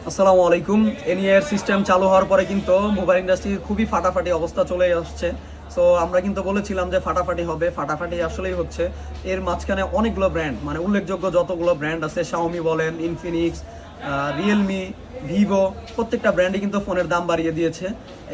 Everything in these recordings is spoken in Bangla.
আসসালামু আলাইকুম। এনইআর সিস্টেম চালু হওয়ার পরে কিন্তু মোবাইল ইন্ডাস্ট্রির খুবই ফাটাফাটি অবস্থা চলে আসছে। সো আমরা কিন্তু বলেছিলাম যে ফাটাফাটি হবে, ফাটাফাটি আসলেই হচ্ছে। এর মাঝখানে অনেকগুলো ব্র্যান্ড, মানে উল্লেখযোগ্য যতগুলো ব্র্যান্ড আছে, শাওমি বলেন, ইনফিনিক্স, রিয়েলমি, ভিভো, প্রত্যেকটা ব্র্যান্ডই কিন্তু ফোনের দাম বাড়িয়ে দিয়েছে।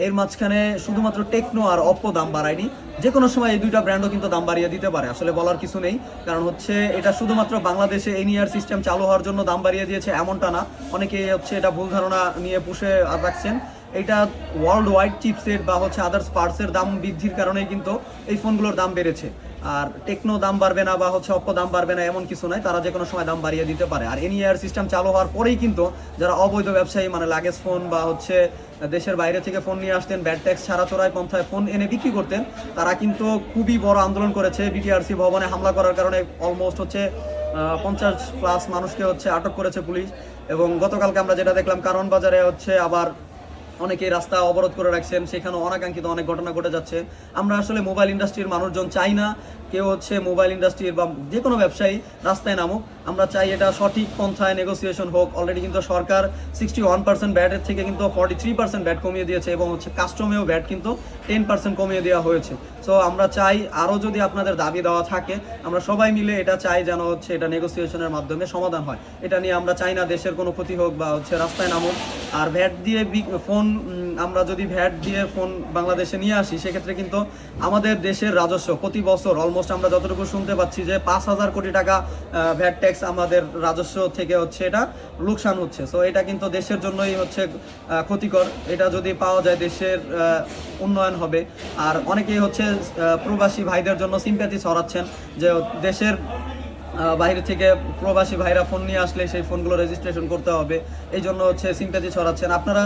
এর মাঝখানে শুধুমাত্র টেকনো আর অপ্পো দাম বাড়ায়নি। যে কোনো সময় এই দুইটা ব্র্যান্ডও কিন্তু দাম বাড়িয়ে দিতে পারে, আসলে বলার কিছু নেই। কারণ হচ্ছে এটা শুধুমাত্র বাংলাদেশে এনইআর সিস্টেম চালু হওয়ার জন্য দাম বাড়িয়ে দিয়েছে এমনটা না। অনেকে হচ্ছে এটা ভুল ধারণা নিয়ে পুষে রাখছেন। এটা ওয়ার্ল্ড ওয়াইড চিপসেট বা হচ্ছে আদার্স পার্টসের দাম বৃদ্ধির কারণেই কিন্তু এই ফোনগুলোর দাম বেড়েছে। আর টেকনো দাম বাড়বে না বা হচ্ছে অপ্পো দাম বাড়বে না এমন কিছু নয়, তারা যে কোনো সময় দাম বাড়িয়ে দিতে পারে। আর এনইআর সিস্টেম চালু হওয়ার পরেই কিন্তু যারা অবৈধ ব্যবসায়ী, মানে লাগেজ ফোন বা হচ্ছে দেশের বাইরে থেকে ফোন নিয়ে আসতেন, ব্যাড ট্যাক্স ছাড়া চোরাই পন্থায় ফোন এনে বিক্রি করতেন, তারা কিন্তু খুবই বড় আন্দোলন করেছে। বিটিআরসি ভবনে হামলা করার কারণে অলমোস্ট হচ্ছে 50+ মানুষকে হচ্ছে আটক করেছে পুলিশ। এবং গতকালকে আমরা যেটা দেখলাম, কারণ বাজারে হচ্ছে আবার অনেকেই রাস্তা অবরোধ করে রাখছেন, সেখানে অনাকাঙ্ক্ষিত অনেক ঘটনা ঘটে যাচ্ছে। আমরা আসলে মোবাইল ইন্ডাস্ট্রির মানুষজন চাই না কেউ হচ্ছে মোবাইল ইন্ডাস্ট্রির বা যে কোনো ব্যবসায়ী রাস্তায় নামুক। আমরা চাই এটা সঠিক পন্থায় নেগোসিয়েশন হোক। অলরেডি কিন্তু সরকার 61% ব্যাটের থেকে কিন্তু 43% ব্যাট কমিয়ে দিয়েছে এবং হচ্ছে কাস্টমেও ব্যাট কিন্তু 10% কমিয়ে দেওয়া হয়েছে। সো আমরা চাই আরও যদি আপনাদের দাবি দেওয়া থাকে, আমরা সবাই মিলে এটা চাই যেন হচ্ছে এটা নেগোসিয়েশনের মাধ্যমে সমাধান হয়। এটা নিয়ে আমরা চাই না দেশের কোনো ক্ষতি হোক বা হচ্ছে রাস্তায় নামুক। আর ভ্যাট দিয়ে ফোন, আমরা যদি ভ্যাট দিয়ে ফোন বাংলাদেশে নিয়ে আসি, সেক্ষেত্রে কিন্তু আমাদের দেশের রাজস্ব প্রতি বছর অলমোস্ট আমরা যতটুকু শুনতে পাচ্ছি যে 5,000 কোটি টাকা ভ্যাট ট্যাক্স আমাদের রাজস্ব থেকে হচ্ছে এটা লোকসান হচ্ছে। সো এটা কিন্তু দেশের জন্যই হচ্ছে ক্ষতিকর। এটা যদি পাওয়া যায় দেশের উন্নয়ন হবে। আর অনেকেই হচ্ছে প্রবাসী ভাইদের জন্য সিম্প্যাথি ছড়াচ্ছেন যে দেশের বাইরে থেকে প্রবাসী ভাইরা ফোন নিয়ে আসলে সেই ফোনগুলো রেজিস্ট্রেশন করতে হবে, এই জন্য হচ্ছে সিম্প্যাথি ছড়াচ্ছেন। আপনারা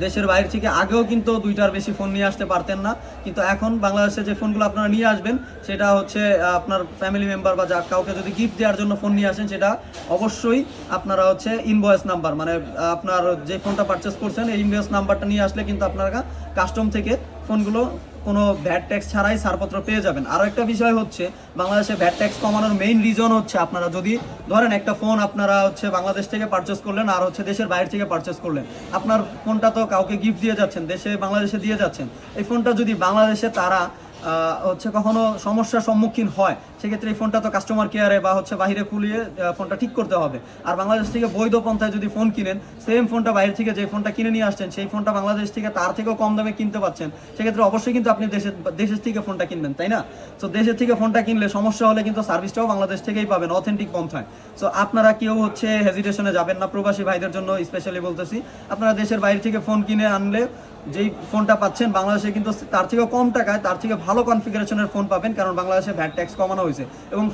দেশের বাইরে থেকে আগেও কিন্তু 2টার বেশি ফোন নিয়ে আসতে পারতেন না, কিন্তু এখন বাংলাদেশে যে ফোনগুলো আপনারা নিয়ে আসবেন সেটা হচ্ছে আপনার ফ্যামিলি মেম্বার বা কাউকে যদি গিফট দেওয়ার জন্য ফোন নিয়ে আসেন, সেটা অবশ্যই আপনারা হচ্ছে ইনভয়েস নাম্বার, মানে আপনার যে ফোনটা পারচেস করছেন এই ইনভয়েস নাম্বারটা নিয়ে আসলে কিন্তু আপনারা কাস্টম থেকে ফোনগুলো কোনো ভ্যাট ট্যাক্স ছাড়াই ছাড়পত্র পেয়ে যাবেন। আরও একটা বিষয় হচ্ছে, বাংলাদেশে ভ্যাট ট্যাক্স কমানোর মেইন রিজন হচ্ছে, আপনারা যদি ধরেন একটা ফোন আপনারা হচ্ছে বাংলাদেশ থেকে পারচেস করলেন আর হচ্ছে দেশের বাইরে থেকে পারচেস করলেন, আপনার ফোনটা তো কাউকে গিফট দিয়ে যাচ্ছেন, দেশে বাংলাদেশে দিয়ে যাচ্ছেন। এই ফোনটা যদি বাংলাদেশে তারা হচ্ছে কখনো সমস্যার সম্মুখীন হয়, সেক্ষেত্রে এই ফোনটা তো কাস্টমার কেয়ারে বা হচ্ছে বাইরে খুলিয়ে ফোনটা ঠিক করতে হবে। আর বাংলাদেশ থেকে বৈধ পন্থায় যদি ফোন কিনেন, সেম ফোনটা বাইরে থেকে যে ফোনটা কিনে নিয়ে আসছেন সেই ফোনটা বাংলাদেশ থেকে তার থেকেও কম দামে কিনতে পাচ্ছেন, সেক্ষেত্রে অবশ্যই কিন্তু আপনি দেশের থেকে ফোনটা কিনবেন, তাই না? সো দেশের থেকে ফোনটা কিনলে সমস্যা হলে কিন্তু সার্ভিসটাও বাংলাদেশ থেকেই পাবেন অথেন্টিক পন্থায়। সো আপনারা কেউ হচ্ছে হেজিটেশনে যাবেন না, প্রবাসী ভাইদের জন্য স্পেশালি বলতেছি। আপনারা দেশের বাইরে থেকে ফোন কিনে আনলে যেই ফোনটা পাচ্ছেন বাংলাদেশে কিন্তু তার থেকেও কম টাকায় তার থেকে ভালো কনফিগারেশনের ফোন পাবেন, কারণ বাংলাদেশে ভ্যাট ট্যাক্স কমানো হয়েছে। এবং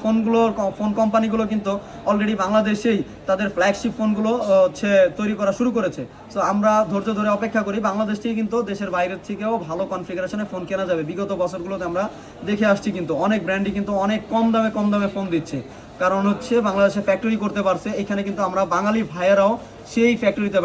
ফোন কোম্পানিগুলো কিন্তু অলরেডি বাংলাদেশেই তাদের ফ্ল্যাগশিপ ফোনগুলো হচ্ছে তৈরি করা শুরু করেছে। সো আমরা ধৈর্য ধরে অপেক্ষা করি, বাংলাদেশ থেকে কিন্তু দেশের বাইরের থেকেও ভালো কনফিগারেশনে ফোন কেনা যাবে। বিগত বছরগুলোতে আমরা দেখে আসছি কিন্তু অনেক ব্র্যান্ডই কিন্তু অনেক কম দামে ফোন দিচ্ছে, কারণ হচ্ছে বাংলাদেশে ফ্যাক্টরি করতে পারছে। এখানে কিন্তু আমরা বাঙালি ভাইয়েরাও সেই ফ্যাক্টরিতে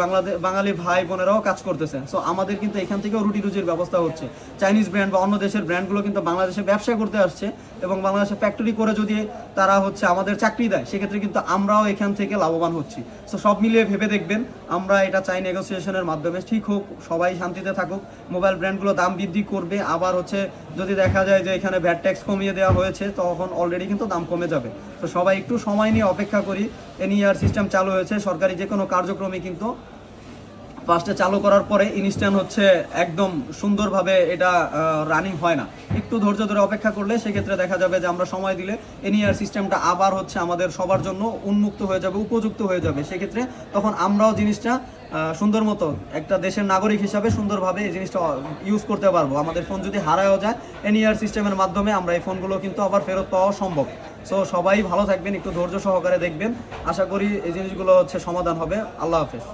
বাঙালি ভাই বোনেরাও কাজ করতেছেন। সো আমাদের কিন্তু এখান থেকেও রুটি রুজির ব্যবস্থা হচ্ছে। চাইনিজ ব্র্যান্ড বা অন্য দেশের ব্র্যান্ডগুলো কিন্তু বাংলাদেশে ব্যবসা করতে আসছে এবং বাংলাদেশে ফ্যাক্টরি করে যদি তারা হচ্ছে আমাদের চাকরি দেয়, সেক্ষেত্রে কিন্তু আমরাও এখান থেকে লাভবান হচ্ছি। সো সব মিলিয়ে ভেবে দেখবেন, আমরা এটা চাই নেগোসিয়েশনের মাধ্যমে ঠিক হোক, সবাই শান্তিতে থাকুক। মোবাইল ব্র্যান্ডগুলো দাম বৃদ্ধি করবে, আবার হচ্ছে যদি দেখা যায় যে এখানে ভ্যাট ট্যাক্স কমিয়ে দেওয়া হয়েছে, তখন অলরেডি কিন্তু দাম কমে যাবে। তো সবাই একটু সময় নিয়ে অপেক্ষা করি। এনইআর সিস্টেম চালু হয়েছে, সরকারি যে কোনো কার্যক্রমে কিন্তু ফার্স্টে চালু করার পরে ইনস্ট্যান্ট হচ্ছে একদম সুন্দরভাবে এটা রানিং হয় না। একটু ধৈর্য ধরে অপেক্ষা করলে সেক্ষেত্রে দেখা যাবে যে আমরা সময় দিলে এনইআর সিস্টেমটা আবার হচ্ছে আমাদের সবার জন্য উন্মুক্ত হয়ে যাবে, উপযুক্ত হয়ে যাবে। সেক্ষেত্রে তখন আমরাও জিনিসটা সুন্দর মতো একটা দেশের নাগরিক হিসাবে সুন্দরভাবে এই জিনিসটা ইউজ করতে পারবো। আমাদের ফোন যদি হারায়ও যায়, এনইআর সিস্টেমের মাধ্যমে আমরা এই ফোনগুলো কিন্তু আবার ফেরত পাওয়া সম্ভব। সো সবাই ভালো থাকবেন, একটু ধৈর্য সহকারে দেখবেন। আশা করি এই জিনিসগুলো হচ্ছে সমাধান হবে। আল্লাহ হাফেজ।